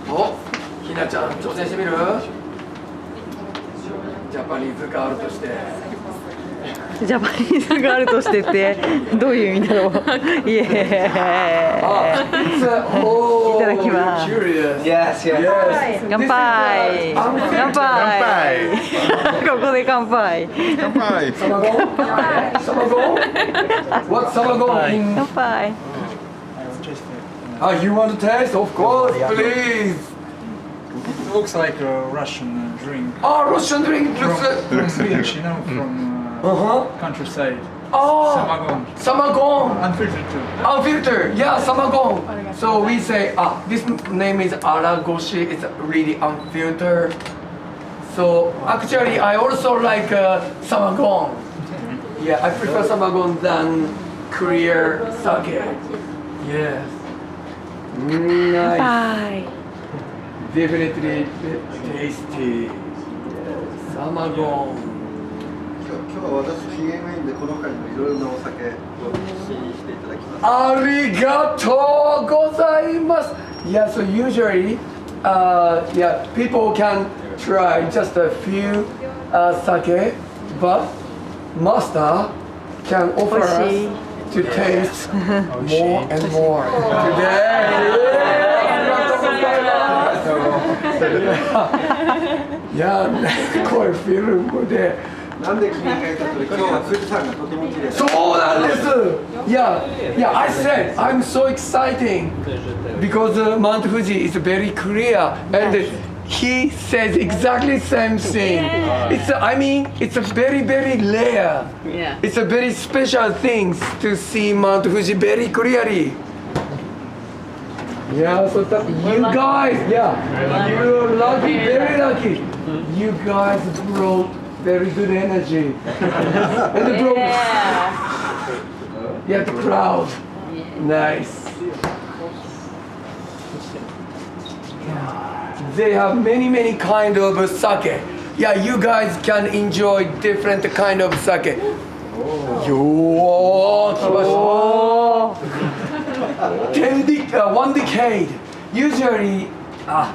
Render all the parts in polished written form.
お、ひなちゃん挑戦してみる？ジャパニーズガールとして。ジャパニーズガールとしてってどういう意味だろう。イエーイ。いただきます。乾杯。乾杯。ここで乾杯。乾杯。サマゴン？サマゴン？ What サマゴン？乾杯。You want to taste? Of course, please. It looks like a Russian drink. Oh, Russian drink looks Beach, you know, from countryside. Oh, Samagon. Samagon. Unfiltered too. Unfiltered, yeah, Samagon. So we say, this name is Aragoshi. It's really unfiltered. So actually, I also like Samagon. Yeah, I prefer Samagon than clear sake. Yes. Nice. Bye. Definitely tasty. Samagon. 今日は私機嫌がいいんでこの他にもいろいろなお酒を試飲していただきます。ありがとうございます。Yeah, so usually, yeah, people can try just a few sake, but master can offer us to taste more and more today. いや、これフィルムで。なんで君が言ったと今日は富士山がとても綺麗。そうなんです。Yeah, I said I'm so exciting because Mount Fuji is very clear, and he says exactly same thing. I mean, it's a very rare. Yeah. It's a very special thing to see Mount Fuji very clearly. Yeah, so you guys, you're lucky, very lucky. You guys brought very good energy. And the the crowd. Nice. They have many kind of sake. Yeah, you guys can enjoy different kind of sake. Yo, 1 decade. Usually,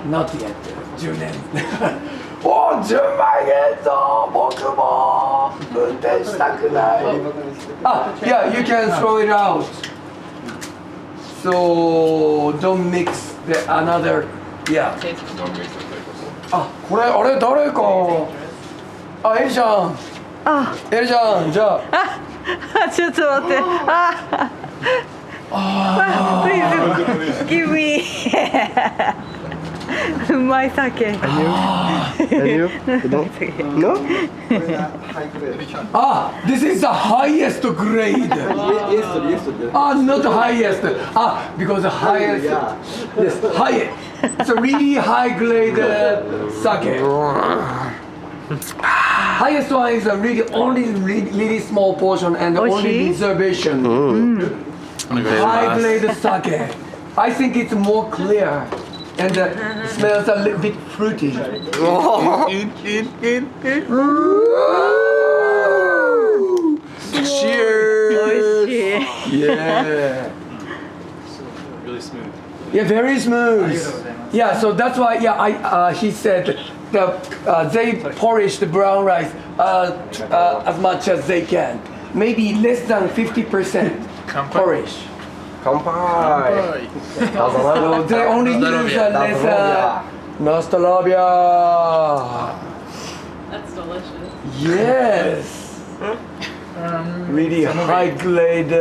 not yet. 10年。お、10万円と僕も運転したくない。Yeah, you can throw it out. So don't mix the another. Yeah. これあれ誰か。エリちゃん。エリちゃんじゃあ。ちょっと待って。Please give me. うまい酒。No? This is the highest grade. Not highest. Because the highest. Yes, highest. It's a really high grade sake. Highest one is a really small portion and only reservation. High grade sake. I think it's more clear. And smells a little bit fruity. Cheers! Yeah. Really smooth. Yeah, very smooth. Yeah, so that's why. He said they polish the brown rice as much as they can. Maybe less than 50% polish. 乾杯。So they only use a lesser nostalgia. That's delicious. Yes. Really high grade.